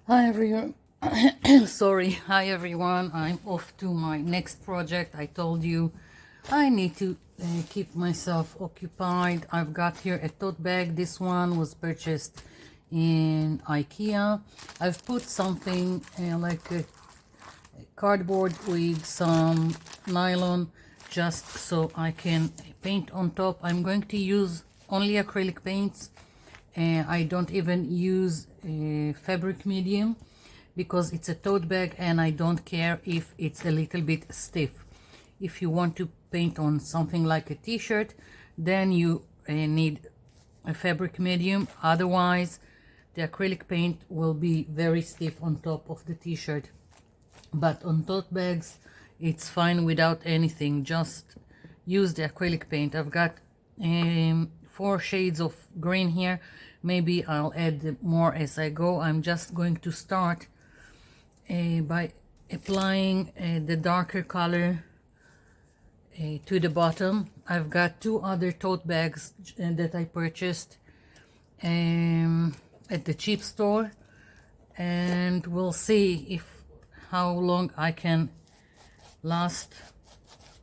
Hi everyone. Sorry. Hi everyone. I'm off to my next project. I told you I need to keep myself occupied. I've got here a tote bag. This one was purchased in IKEA. I've put something like a cardboard with some nylon just so I can paint on top. I'm going to use only acrylic paints. I don't even use fabric medium because it's a tote bag and I don't care if it's a little bit stiff. If you want to paint on something like a t-shirt, then you need a fabric medium. Otherwise, the acrylic paint will be very stiff on top of the t-shirt. But on tote bags, it's fine without anything. Just use the acrylic paint. I've got 4 shades of green here. Maybe I'll add more as I go. I'm just going to start by applying the darker color to the bottom. I've got 2 other tote bags that I purchased at the cheap store, and we'll see if how long I can last,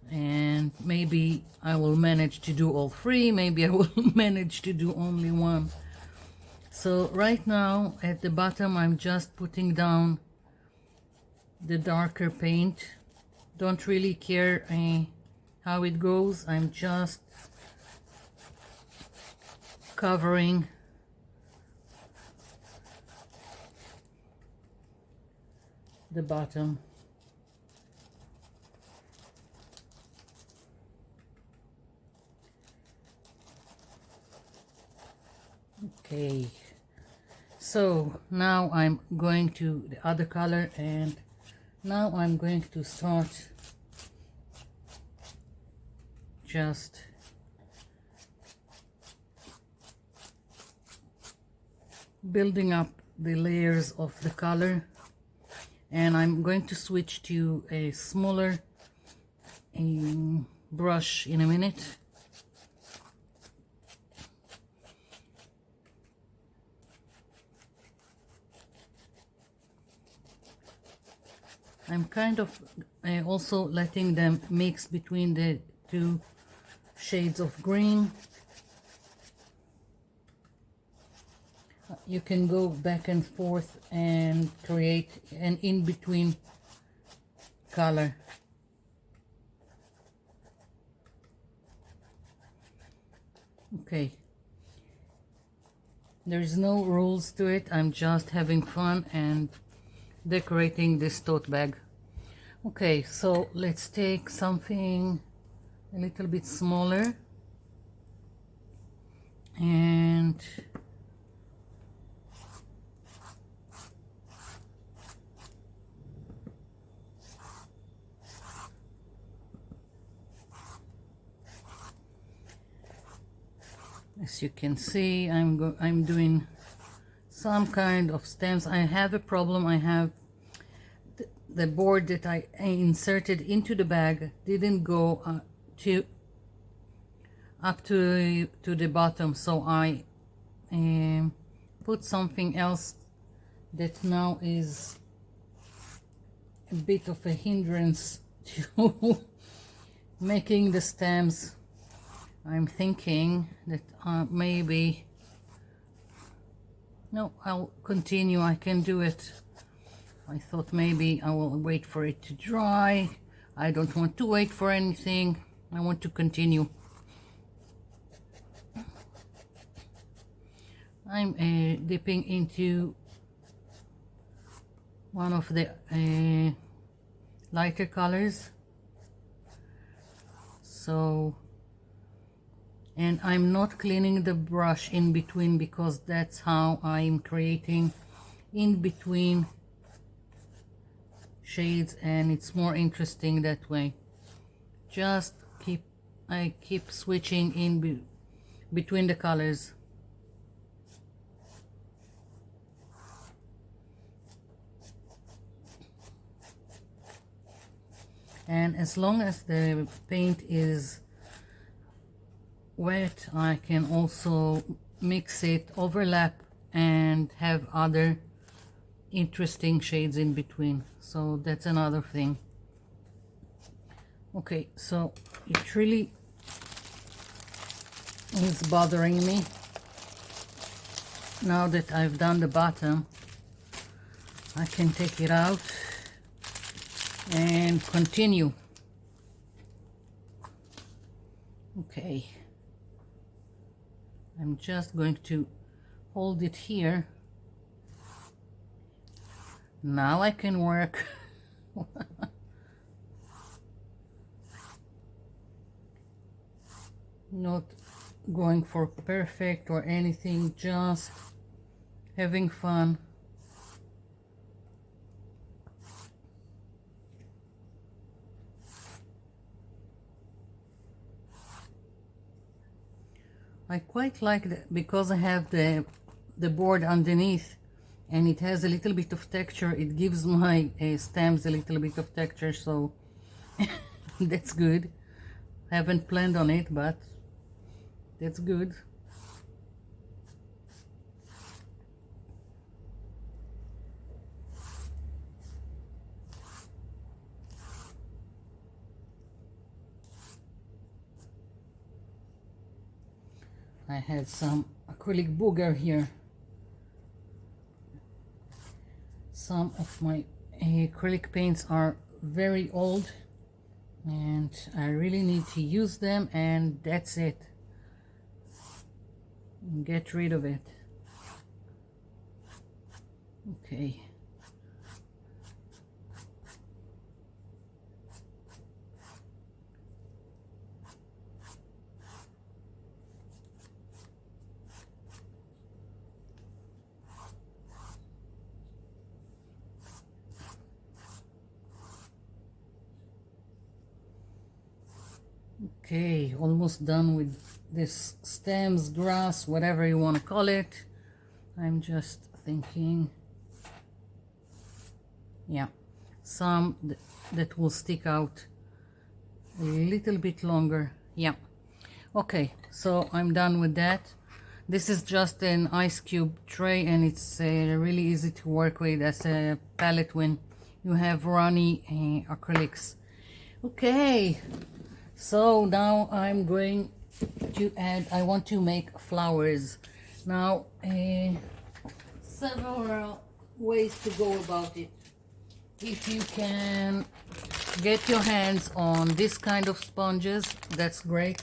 and maybe I will manage to do all 3, maybe I will manage to do only 1. So right now at the bottom I'm just putting down the darker paint. Don't really care how it goes. I'm just covering the bottom. Okay, so now I'm going to the other color, and now I'm going to start just building up the layers of the color, and I'm going to switch to a smaller brush in a minute. I'm kind of also letting them mix between the 2 shades of green. You can go back and forth and create an in-between color. Okay. There's no rules to it. I'm just having fun and decorating this tote bag. Okay, so let's take something a little bit smaller, and as you can see, I'm doing some kind of stems. I have a problem. I have the board that I inserted into the bag didn't go up to the bottom, so I put something else that now is a bit of a hindrance to making the stems. I'm thinking that maybe no, I'll continue. I can do it. I thought maybe I will wait for it to dry. I don't want to wait for anything. I want to continue. I'm dipping into one of the lighter colors. So, and I'm not cleaning the brush in between because that's how I'm creating in between shades, and it's more interesting that way. Just I keep switching in between the colors. And as long as the paint is wet, I can also mix it, overlap, and have other interesting shades in between, so that's another thing. Okay, so it really is bothering me now that I've done the bottom. I can take it out and continue. Okay, I'm just going to hold it here. Now I can work. Not going for perfect or anything, just having fun. I quite like that because I have the board underneath and it has a little bit of texture. It gives my stems a little bit of texture, so that's good. I haven't planned on it, but that's good. I had some acrylic booger here. Some of my acrylic paints are very old and I really need to use them, and that's it. Get rid of it. Okay. Okay, almost done with this stems, grass, whatever you want to call it. I'm just thinking, yeah, some that will stick out a little bit longer. Yeah. Okay, so I'm done with that. This is just an ice cube tray and it's really easy to work with as a palette when you have runny acrylics. Okay, so now I'm going to add, I want to make flowers. Now, several ways to go about it. If you can get your hands on this kind of sponges, that's great.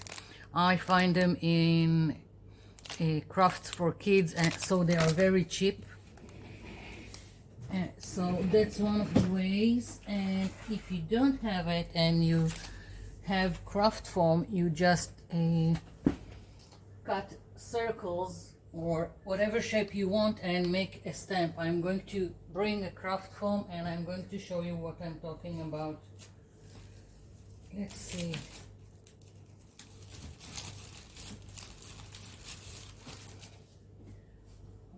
I find them in crafts for kids, and so they are very cheap. So that's one of the ways. And if you don't have it and you have craft foam, you just cut circles or whatever shape you want and make a stamp. I'm going to bring a craft foam and I'm going to show you what I'm talking about. Let's see.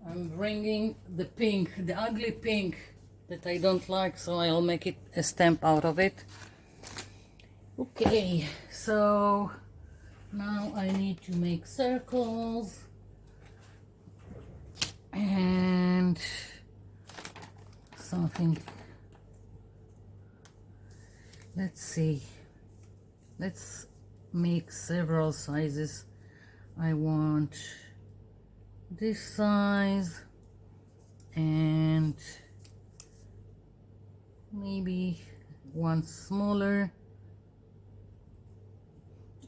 I'm bringing the pink, the ugly pink that I don't like, so I'll make it a stamp out of it. Okay, so now I need to make circles and something. Let's see. Let's make several sizes. I want this size and maybe one smaller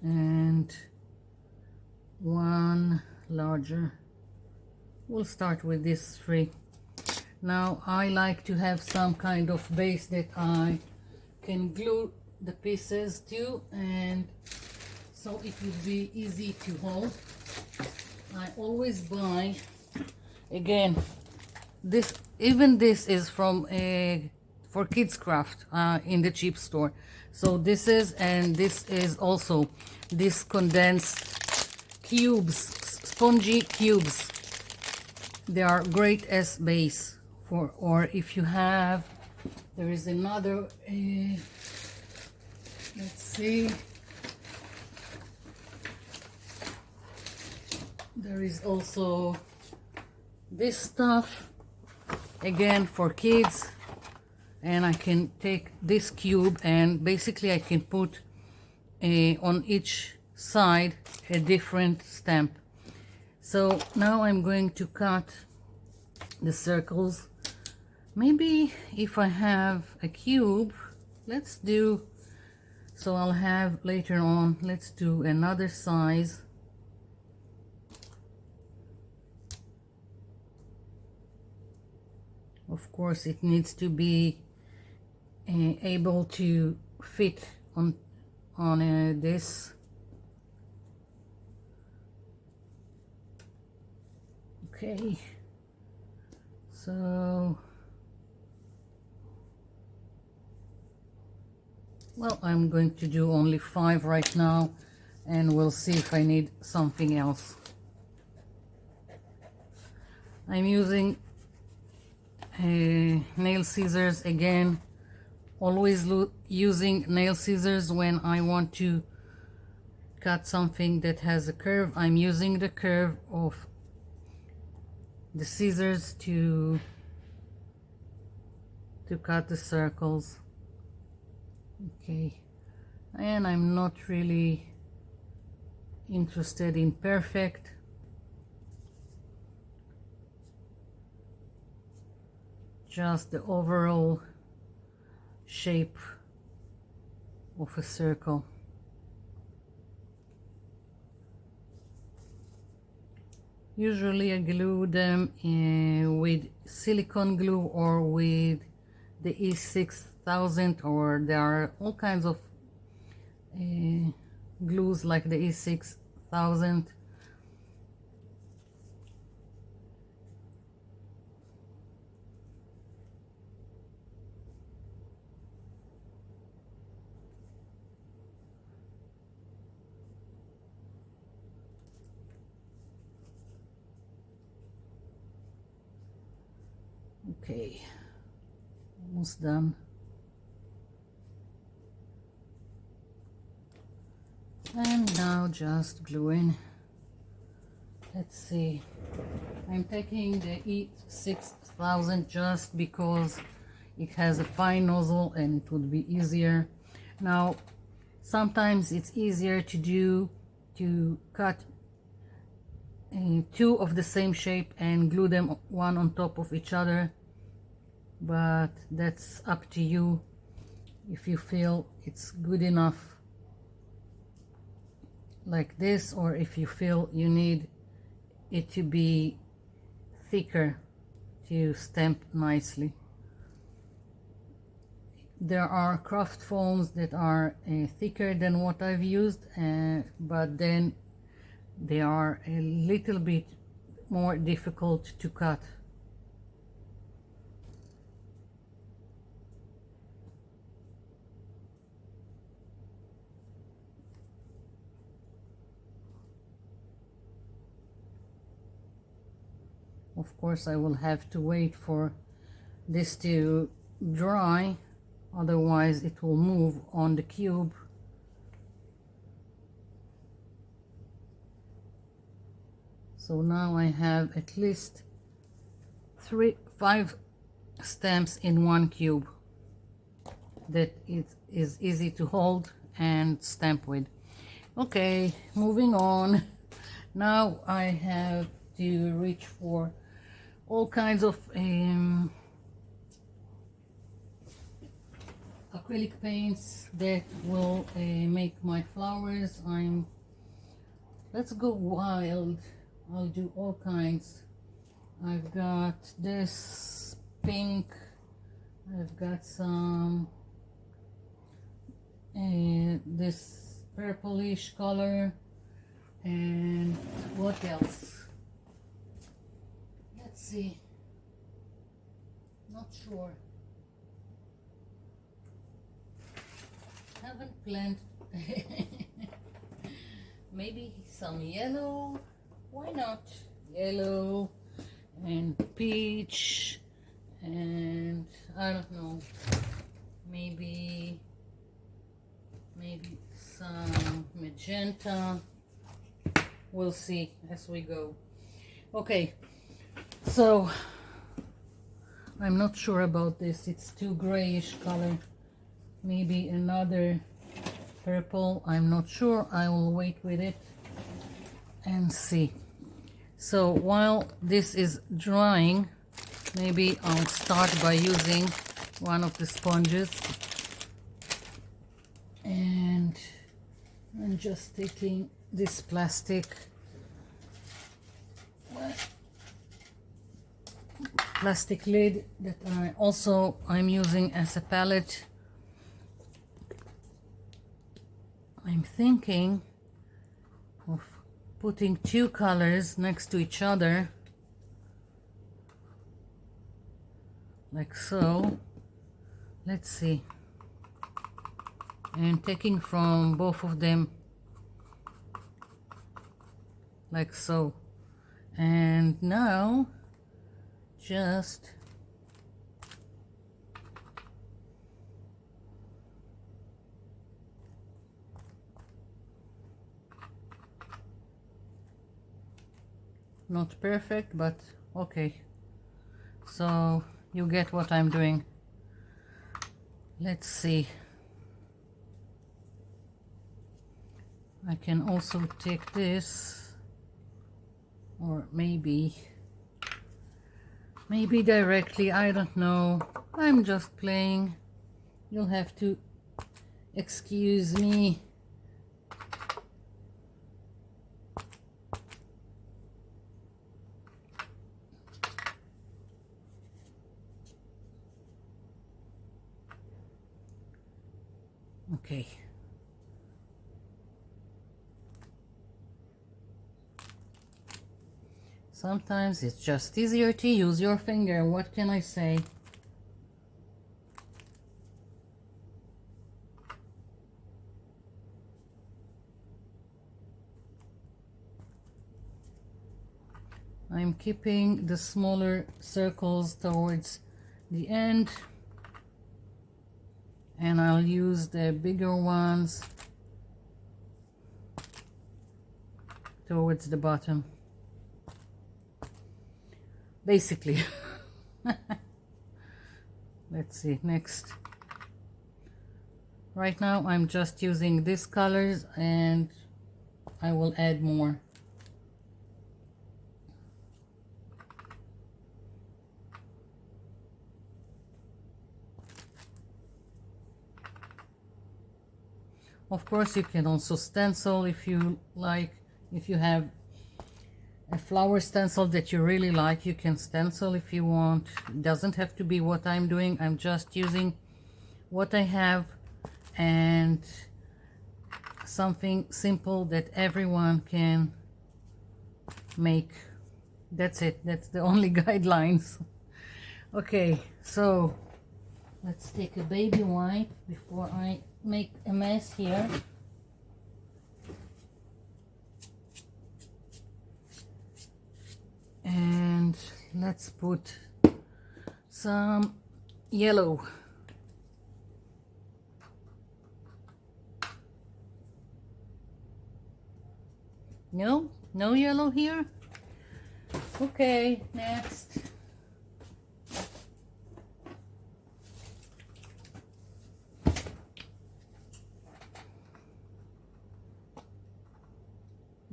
and one larger. We'll start with these three. Now I like to have some kind of base that I can glue the pieces to, and so it would be easy to hold. I always buy, again, this, even this is from for kids craft in the cheap store. So this is, and this is also this condensed cubes, spongy cubes. They are great as base for, or if you have, there is another, let's see, there is also this stuff. again for kids. And I can take this cube and basically I can put on each side a different stamp. So now I'm going to cut the circles. Maybe if I have a cube, let's do, so I'll have later on, let's do another size. Of course it needs to be able to fit on this. Okay, so well, I'm going to do only 5 right now, and we'll see if I need something else. I'm using nail scissors again. Always using nail scissors when I want to cut something that has a curve. I'm using the curve of the scissors to cut the circles. Okay, and I'm not really interested in perfect. Just the overall shape of a circle. Usually I glue them with silicone glue or with the E6000, or there are all kinds of glues like the E6000. Okay, almost done. And now just gluing. Let's see. I'm taking the E6000 just because it has a fine nozzle and it would be easier. Now, sometimes it's easier to cut 2 of the same shape and glue them one on top of each other, but that's up to you if you feel it's good enough like this, or if you feel you need it to be thicker to stamp nicely. There are craft foams that are thicker than what I've used, but then they are a little bit more difficult to cut. Of course, I will have to wait for this to dry, otherwise it will move on the cube. So now I have at least 5 stamps in one cube that it is easy to hold and stamp with. Okay, moving on. Now I have to reach for all kinds of acrylic paints that will make my flowers. Let's go wild. I'll do all kinds. I've got this pink, I've got some this purplish color, and what else? Let's see, not sure, haven't planned. Maybe some yellow, why not? Yellow and peach, and I don't know, maybe some magenta. We'll see as we go. Okay, so I'm not sure about this. It's too grayish color. Maybe another purple. I'm not sure. I will wait with it and see. So while this is drying, maybe I'll start by using one of the sponges. And I'm just taking this plastic lid that I'm using as a palette. I'm thinking of putting two colors next to each other, like so. Let's see. And taking from both of them, like so. And now just not perfect, but okay. So you get what I'm doing. Let's see. I can also take this, or maybe directly, I don't know. I'm just playing. You'll have to excuse me. Okay. Sometimes it's just easier to use your finger. What can I say? I'm keeping the smaller circles towards the end, and I'll use the bigger ones towards the bottom. Basically. Let's see, next. Right now I'm just using these colors, and I will add more. Of course, you can also stencil if you like. If you have a flower stencil that you really like, you can stencil if you want. It doesn't have to be what I'm doing. I'm just using what I have and something simple that everyone can make. That's it. That's the only guidelines. Okay, so let's take a baby wipe before I make a mess here. And let's put some yellow. No yellow here? Okay, next.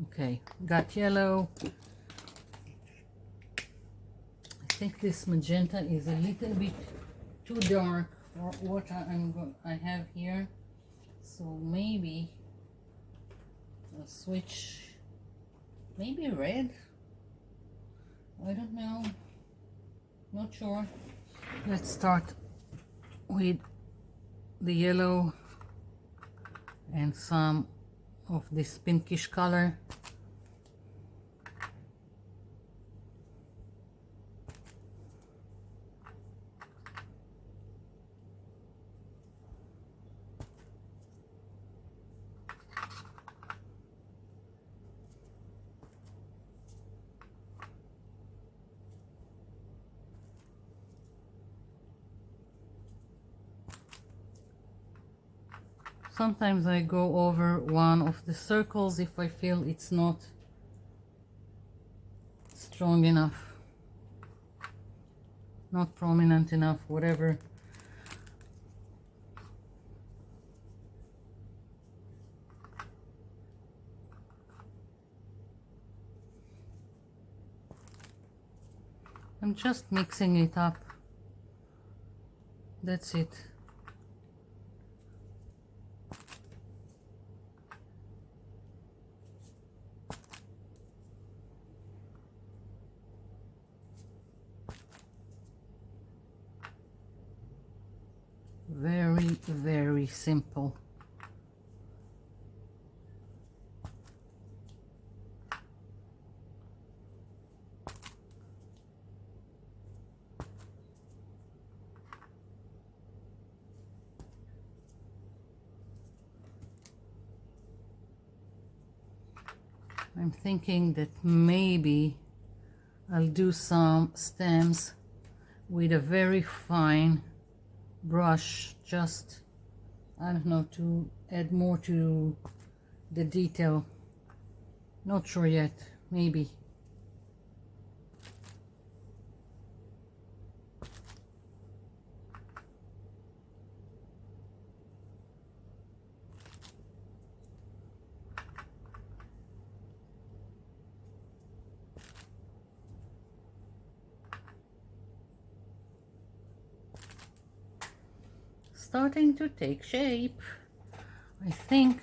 Okay, got yellow. I think this magenta is a little bit too dark for what I have here. So maybe I'll switch, maybe red. I don't know. Not sure. Let's start with the yellow and some of this pinkish color. Sometimes I go over one of the circles if I feel it's not strong enough. not prominent enough, whatever. I'm just mixing it up. That's it. Very, very simple. I'm thinking that maybe I'll do some stems with a very fine brush, just, I don't know, to add more to the detail. Not sure yet, maybe. Starting to take shape. I think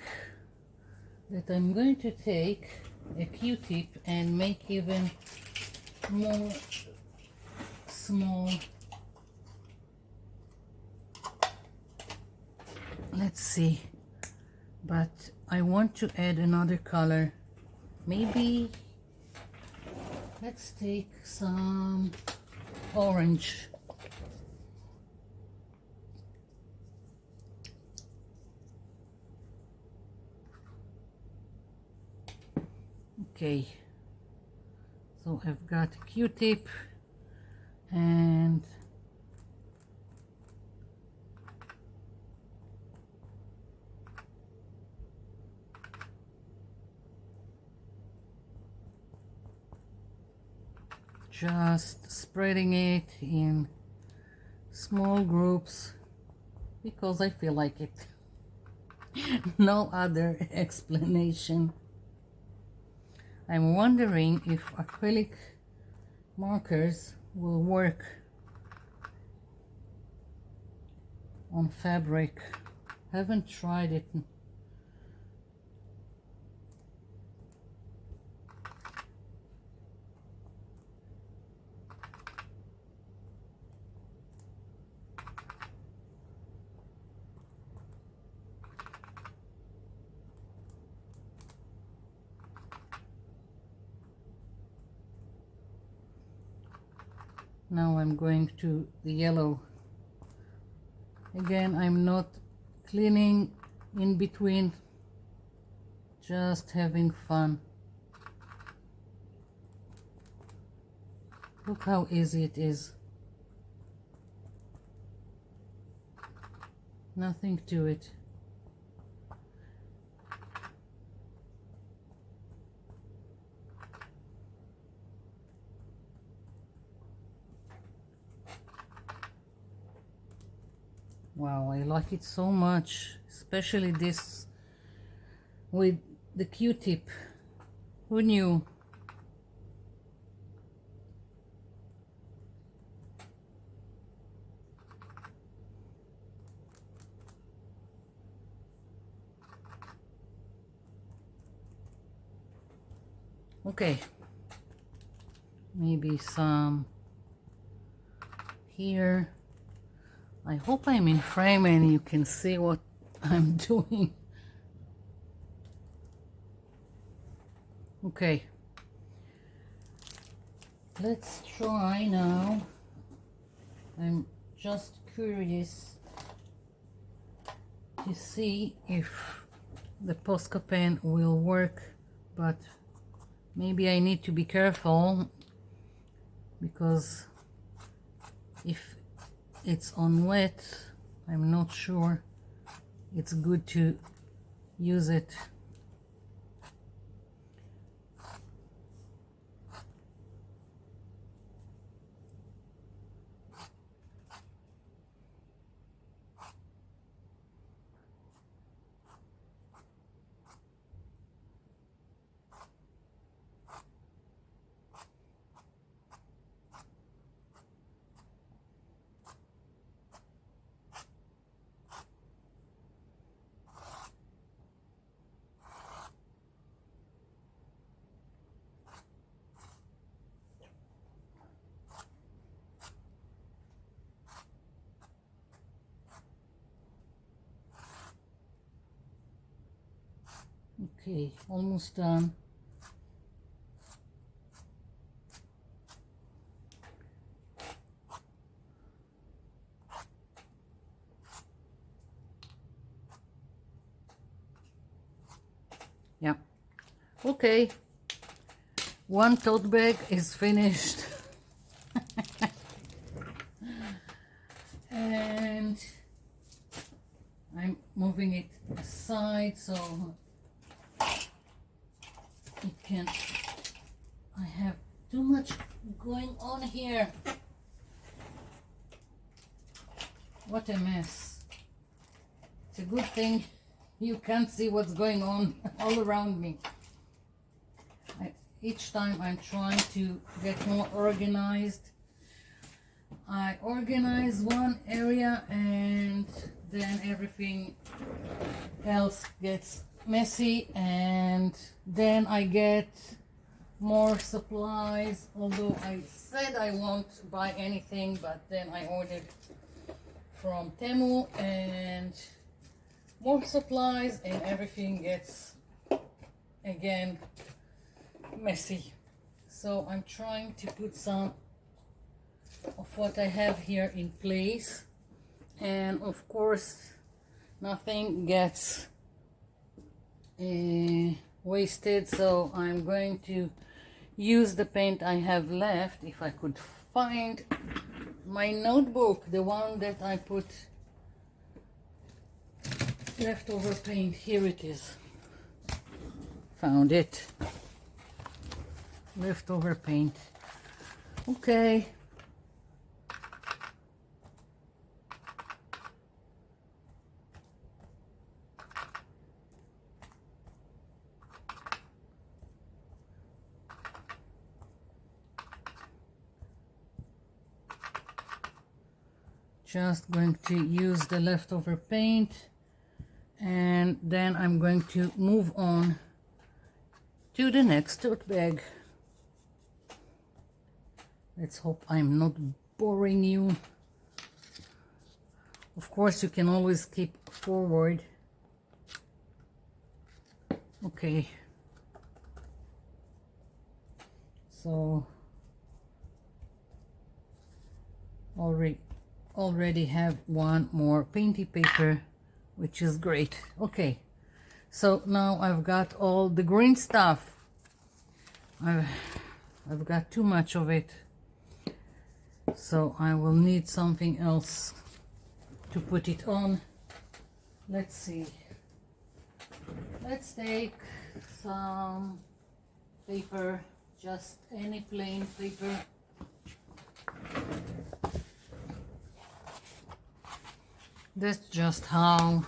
that I'm going to take a Q-tip and make even more small. Let's see, but I want to add another color. Maybe let's take some orange. Okay, so I've got a Q-tip and just spreading it in small groups because I feel like it. No other explanation. I'm wondering if acrylic markers will work on fabric. Haven't tried it. Now I'm going to the yellow. Again, I'm not cleaning in between, just having fun. Look how easy it is. Nothing to it. Wow, I like it so much, especially this with the Q-tip. Who knew? Okay, maybe some here. I hope I'm in frame and you can see what I'm doing. Okay, let's try now. I'm just curious to see if the Posca pen will work, but maybe I need to be careful because if it's on wet, I'm not sure it's good to use it. Okay, almost done. Yeah. Okay. One tote bag is finished. And I'm moving it aside so it can. I have too much going on here. What a mess. It's a good thing you can't see what's going on all around me. Each time I'm trying to get more organized. I organize one area and then everything else gets messy, and then I get more supplies, although I said I won't buy anything, but then I ordered from Temu and more supplies, and everything gets again messy. So I'm trying to put some of what I have here in place, and of course nothing gets wasted, so I'm going to use the paint I have left. If I could find my notebook, the one that I put leftover paint, here it is. Found it. Leftover paint. Okay. Just going to use the leftover paint, and then I'm going to move on to the next tote bag. Let's hope I'm not boring you. Of course, you can always skip forward. Okay. So already have one more painty paper, which is great. Okay, so now I've got all the green stuff. I've got too much of it, so I will need something else to put it on. Let's see. Let's take some paper, just any plain paper. That's just how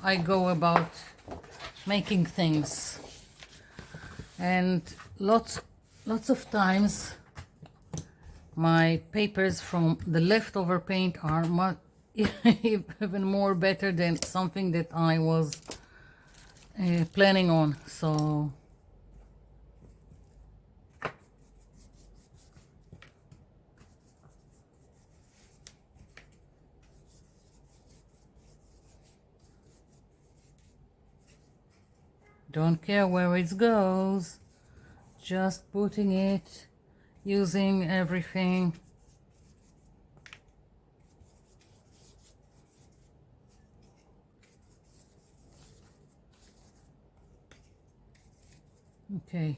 I go about making things, and lots of times my papers from the leftover paint are even more better than something that I was planning on. So don't care where it goes, just putting it, using everything. Okay.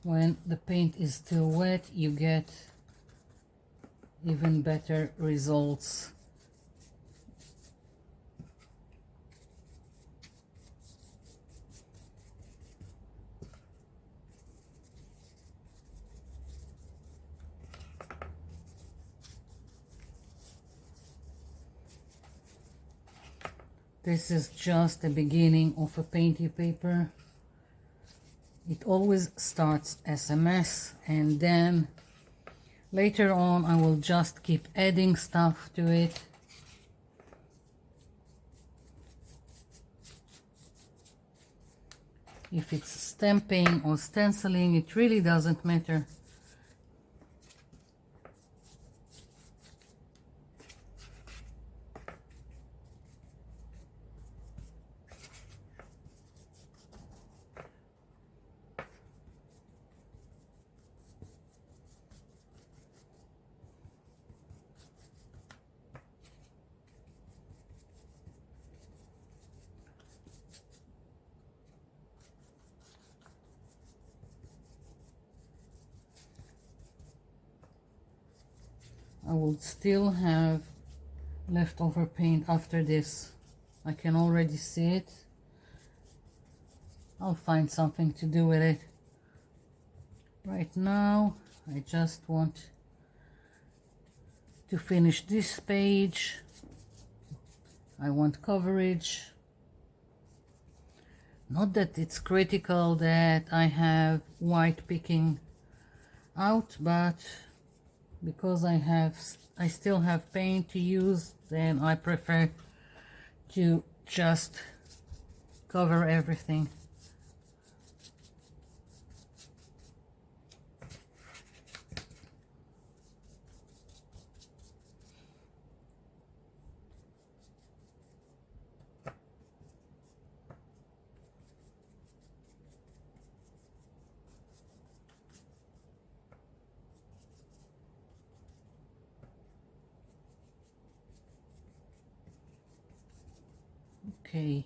When the paint is still wet, you get even better results. This is just the beginning of a painty paper. It always starts as a mess, and then later on I will just keep adding stuff to it. If it's stamping or stenciling, it really doesn't matter. will still have leftover paint after this. I can already see it. I'll find something to do with it. Right now, I just want to finish this page. I want coverage. Not that it's critical that I have white picking out, but because I still have paint to use, then I prefer to just cover everything. Okay.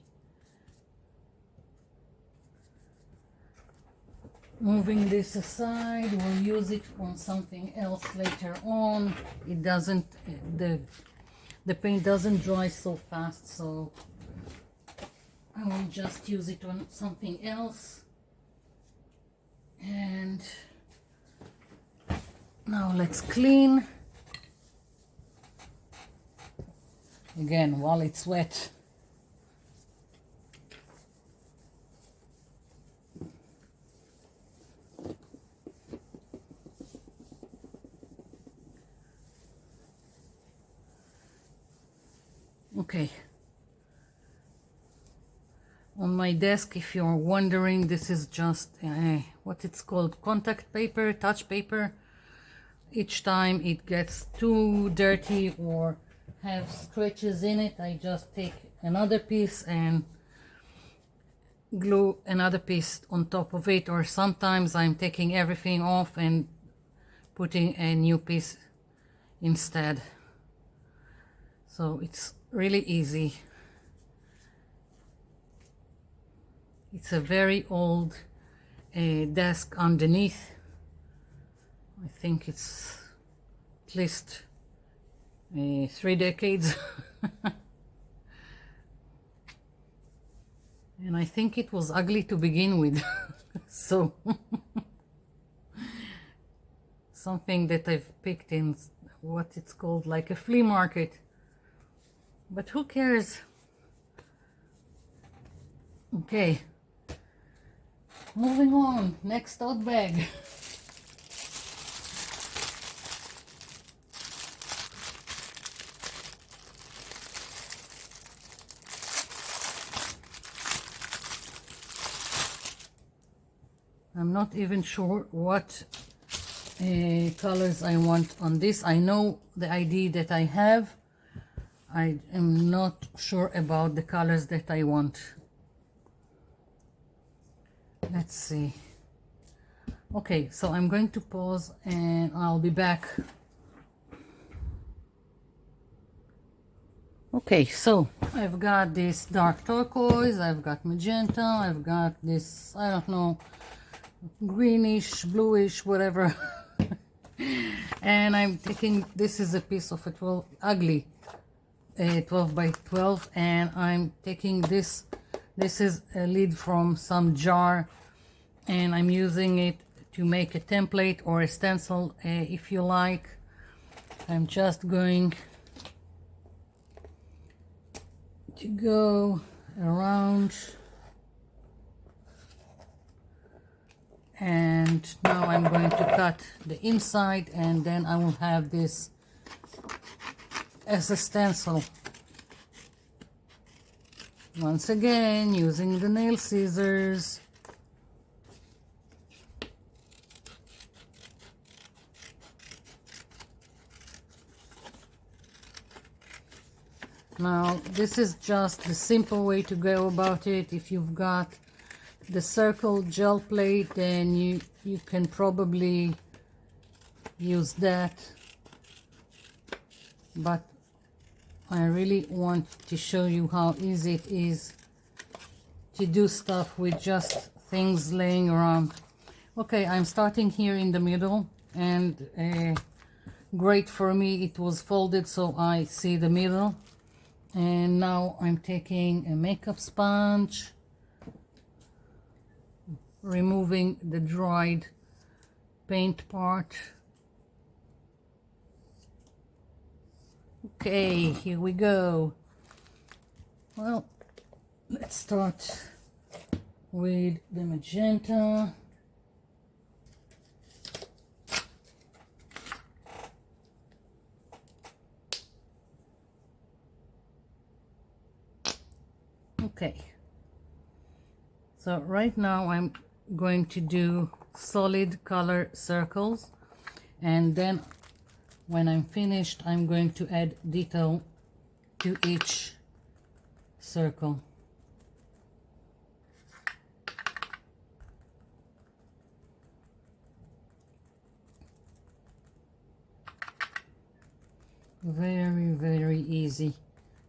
Moving this aside, we'll use it on something else later on. It doesn't, the paint doesn't dry so fast, so I will just use it on something else. And now let's clean. Again, while it's wet. Okay, on my desk, if you're wondering, this is just what it's called, contact paper, touch paper. Each time it gets too dirty or have scratches in it, I just take another piece and glue another piece on top of it, or sometimes I'm taking everything off and putting a new piece instead. So it's really easy. It's a very old desk underneath. I think it's at least 3 decades. And I think it was ugly to begin with. So something that I've picked in what it's called, like a flea market. But who cares? Okay, moving on. Next tote bag. I'm not even sure what colors I want on this. I know the idea that I have. I am not sure about the colors that I want. Let's see. Okay, so I'm going to pause and I'll be back. Okay, so I've got this dark turquoise, I've got magenta, I've got this, I don't know, greenish, bluish, whatever. And I'm taking, this is a piece of a 12, ugly 12 by 12, and I'm taking this is a lid from some jar, and I'm using it to make a template or a stencil, if you like. I'm just going to go around, and now I'm going to cut the inside, and then I will have this as a stencil. Once again, using the nail scissors. Now, this is just the simple way to go about it. If you've got the circle gel plate, then you can probably use that. But I really want to show you how easy it is to do stuff with just things laying around. Okay, I'm starting here in the middle, and great for me. It was folded so I see the middle. And now I'm taking a makeup sponge, removing the dried paint part. Okay, here we go. Well, let's start with the magenta. Okay, so right now I'm going to do solid color circles, and then when I'm finished I'm going to add detail to each circle. Very, very easy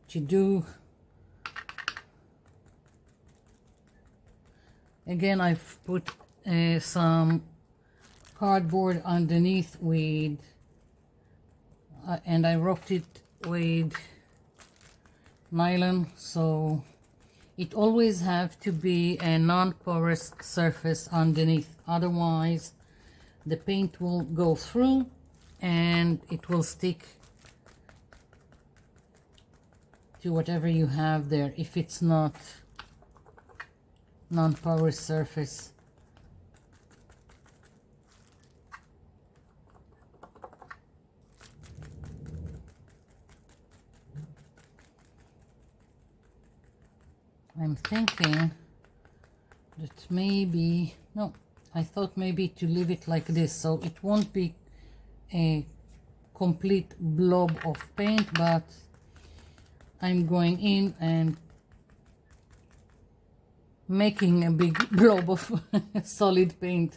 to do. Again, I've put some cardboard underneath with and I wrapped it with nylon, so it always have to be a non-porous surface underneath, otherwise the paint will go through and it will stick to whatever you have there if it's not non-porous surface. I'm thinking that maybe, no, I thought maybe to leave it like this so it won't be a complete blob of paint, but I'm going in and making a big blob of solid paint.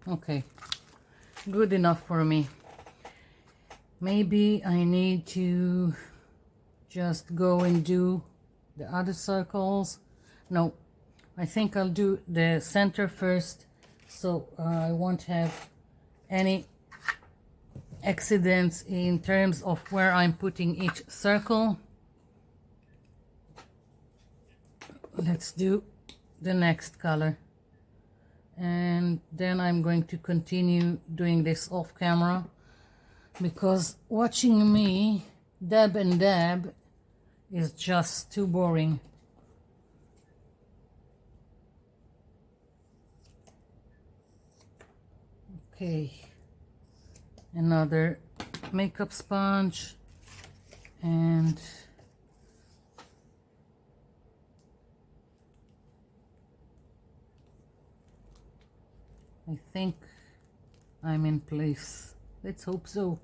Okay, good enough for me. Maybe I need to just go and do the other circles. No, I think I'll do the center first, so I won't have any accidents in terms of where I'm putting each circle. Let's do the next color, and then I'm going to continue doing this off camera, because watching me dab and dab is just too boring. Okay, another makeup sponge, and I think I'm in place. Let's hope so.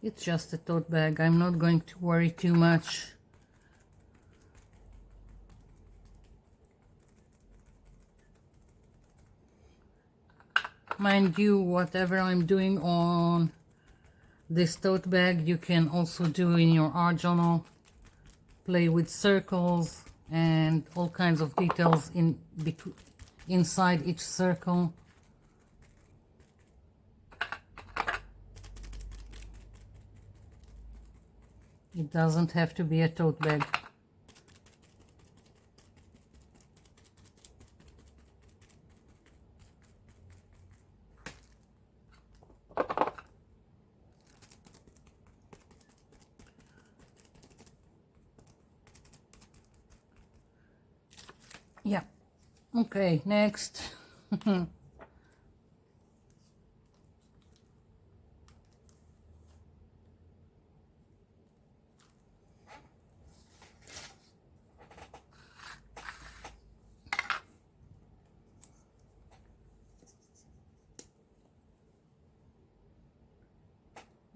It's just a tote bag. I'm not going to worry too much. Mind you, whatever I'm doing on this tote bag, you can also do in your art journal. Play with circles and all kinds of details inside each circle. It doesn't have to be a tote bag. Yeah. Okay, next.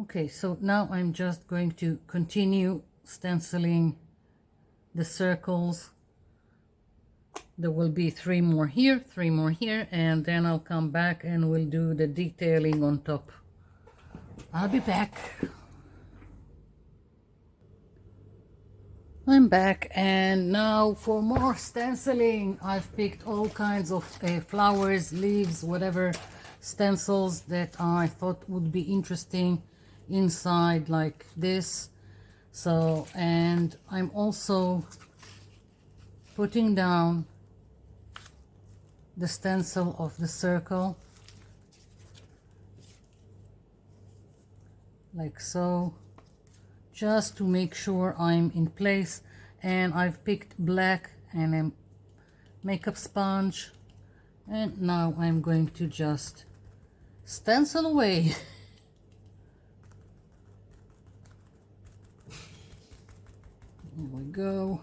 Okay, so now I'm just going to continue stenciling the circles There will be 3 more here, 3 more here, and then I'll come back and we'll do the detailing on top. I'll be back. I'm back, and now for more stenciling. I've picked all kinds of flowers, leaves, whatever stencils that I thought would be interesting inside, like this. So, and I'm also putting down the stencil of the circle, like so, just to make sure I'm in place. And I've picked black and a makeup sponge, and now I'm going to just stencil away. Here we go.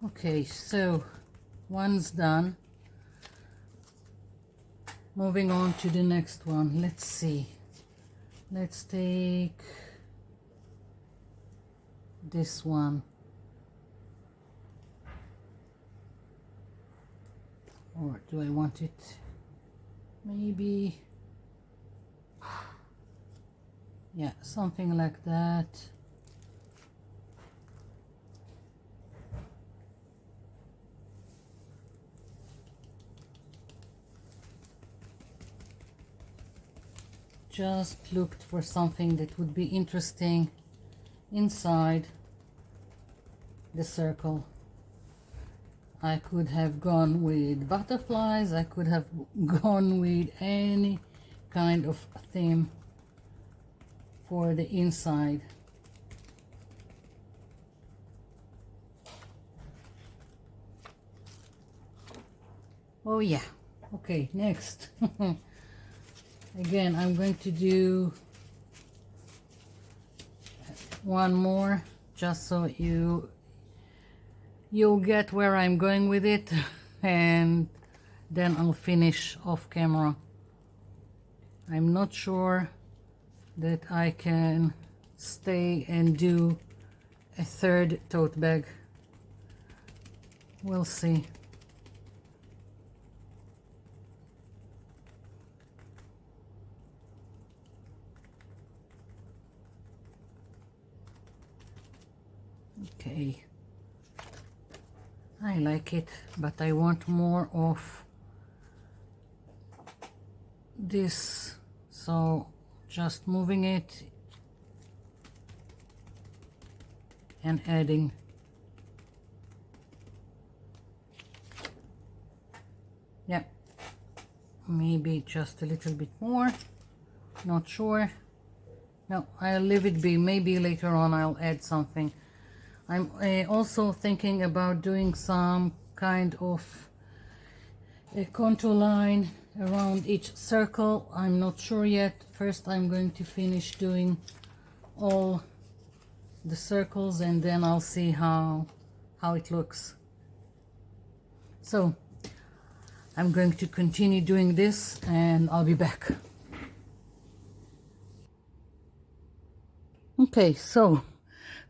Okay, so one's done. Moving on to the next one. Let's see. Let's take this one. Or do I want it? Maybe. Yeah, something like that. Just looked for something that would be interesting inside the circle. I could have gone with butterflies, I could have gone with any kind of theme for the inside. Oh yeah, okay, next. Again, I'm going to do one more just so you'll get where I'm going with it, and then I'll finish off camera. I'm not sure that I can stay and do a third tote bag. We'll see. Okay, I like it, but I want more of this, so just moving it and adding. Yeah, maybe just a little bit more, not sure. No, I'll leave it be. Maybe later on I'll add something. I'm also thinking about doing some kind of a contour line around each circle. I'm not sure yet. First I'm going to finish doing all the circles, and then I'll see how it looks. So I'm going to continue doing this and I'll be back. Okay, so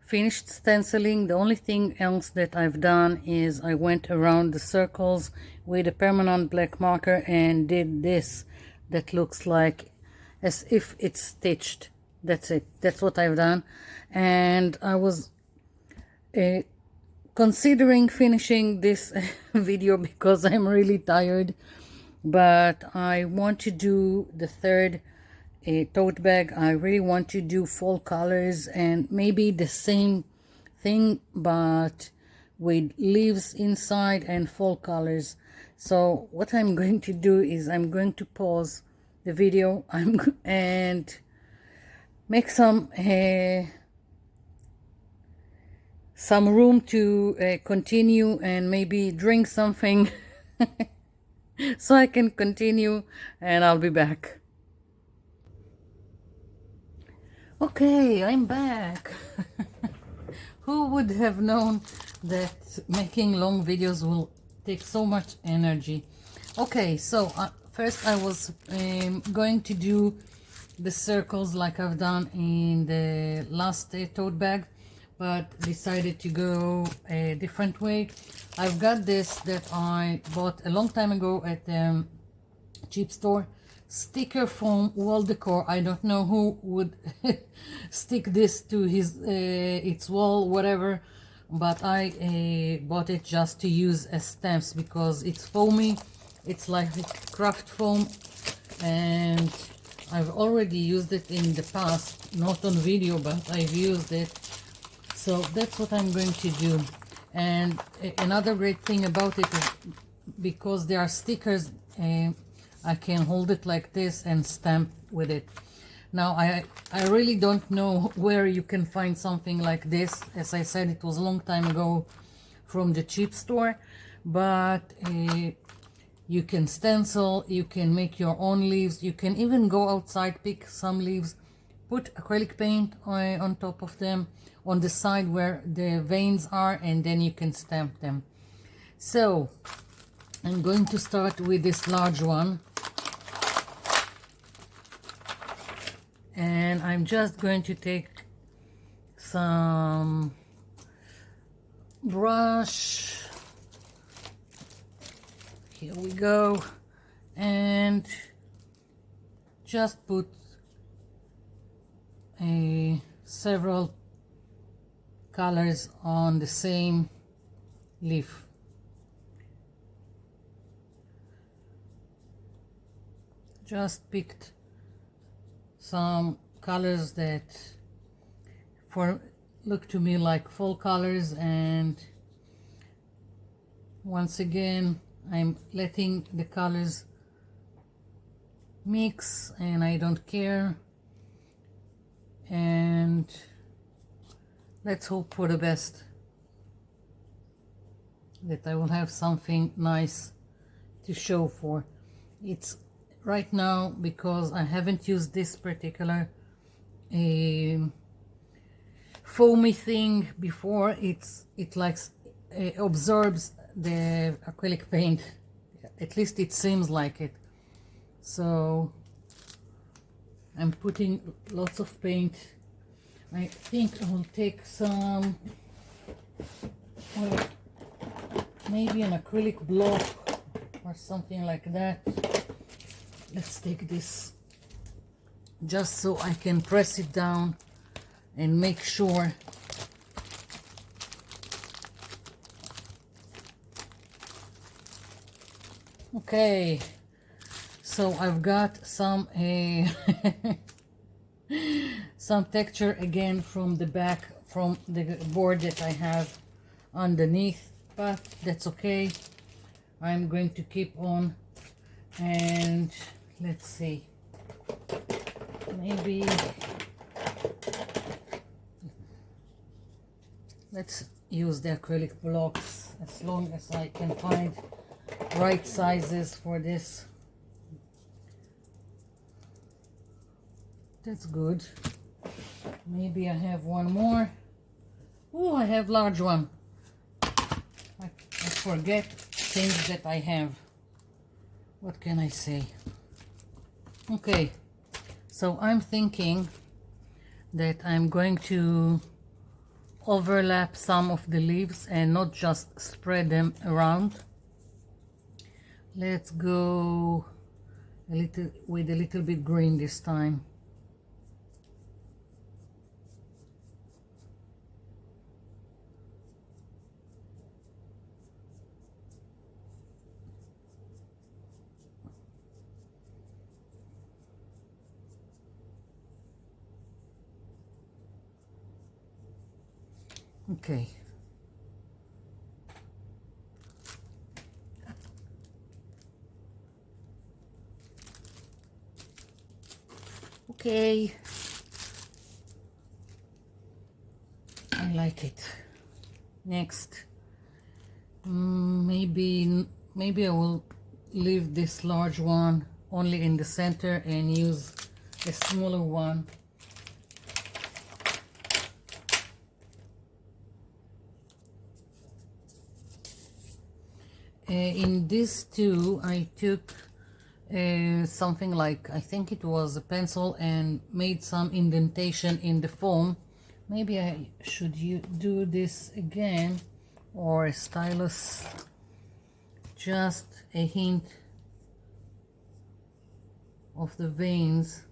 finished stenciling. The only thing else that I've done is I went around the circles with a permanent black marker and did this that looks like as if it's stitched. That's it. That's what I've done. And I was considering finishing this video because I'm really tired, but I want to do the third tote bag. I really want to do fall colors and maybe the same thing but with leaves inside and fall colors. So what I'm going to do is I'm going to pause the video and make some room to continue and maybe drink something so I can continue, and I'll be back. Okay, I'm back. Who would have known that making long videos will takes so much energy. Okay, so first I was going to do the circles like I've done in the last tote bag, but decided to go a different way. I've got this that I bought a long time ago at cheap store, sticker foam wall decor. I don't know who would stick this to his its wall, whatever, but I bought it just to use as stamps because it's foamy. It's like craft foam, and I've already used it in the past, not on video, but I've used it. So that's what I'm going to do. And another great thing about it is because there are stickers, I can hold it like this and stamp with it. Now I really don't know where you can find something like this. As I said, it was a long time ago from the cheap store, but you can stencil, you can make your own leaves, you can even go outside, pick some leaves, put acrylic paint on top of them on the side where the veins are, and then you can stamp them. So I'm going to start with this large one, and I'm just going to take some brush. Here we go, and just put several colors on the same leaf. Just picked some colors that look to me like fall colors, and once again I'm letting the colors mix, and I don't care, and let's hope for the best, that I will have something nice to show for. It's right now, because I haven't used this particular foamy thing before, it likes absorbs the acrylic paint, at least it seems like it. So I'm putting lots of paint. I think I will take some, well, maybe an acrylic block or something like that. Let's take this just so I can press it down and make sure. Okay, so I've got some some texture again from the back, from the board that I have underneath, but that's okay. I'm going to keep on, and let's see, maybe let's use the acrylic blocks as long as I can find right sizes for this. That's good. Maybe I have one more. Oh, I have large one. I forget things that I have. What can I say? Okay, so I'm thinking that I'm going to overlap some of the leaves and not just spread them around. Let's go with a little bit green this time. Okay. Okay. I like it. Next, maybe I will leave this large one only in the center and use a smaller one. in this too I took something like, I think it was a pencil, and made some indentation in the foam. Maybe I should do this again, or a stylus, just a hint of the veins.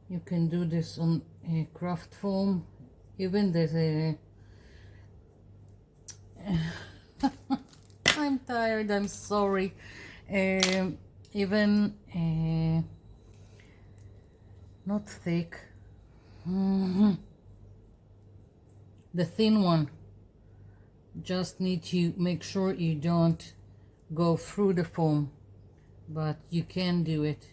You can do this on a craft foam. Even there's a I'm tired, I'm sorry. Even not thick, the thin one. Just need to make sure you don't go through the foam, but you can do it.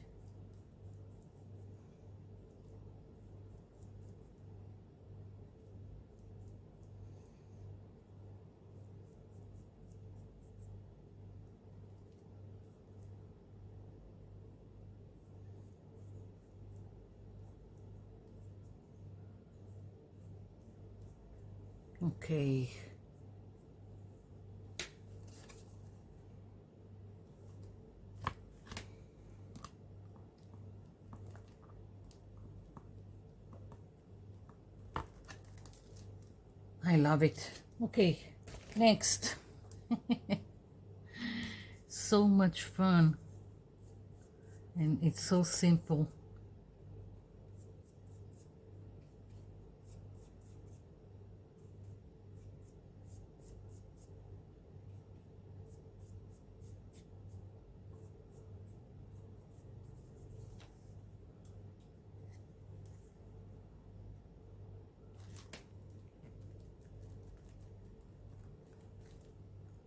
Okay. I love it. Okay, next. So much fun. And it's so simple.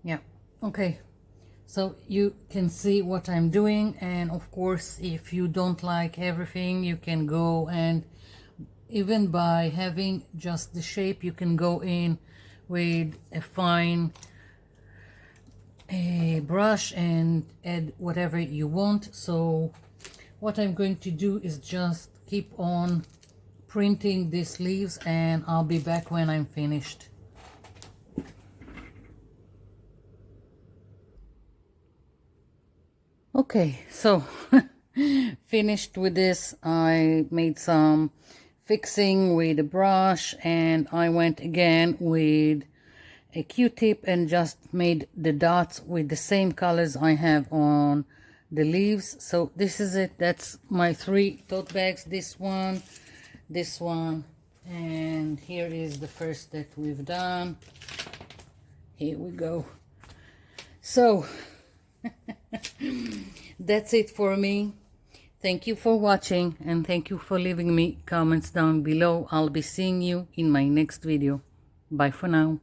Yeah, okay, so you can see what I'm doing, and of course if you don't like everything, you can go, and even by having just the shape, you can go in with a fine brush and add whatever you want. So what I'm going to do is just keep on printing these leaves, and I'll be back when I'm finished. Okay, so finished with this. I made some fixing with a brush, and I went again with a Q-tip and just made the dots with the same colors I have on the leaves. So this is it. That's my 3 tote bags. This one, and here is the first that we've done. Here we go. So that's it for me. Thank you for watching, and thank you for leaving me comments down below. I'll be seeing you in my next video. Bye for now.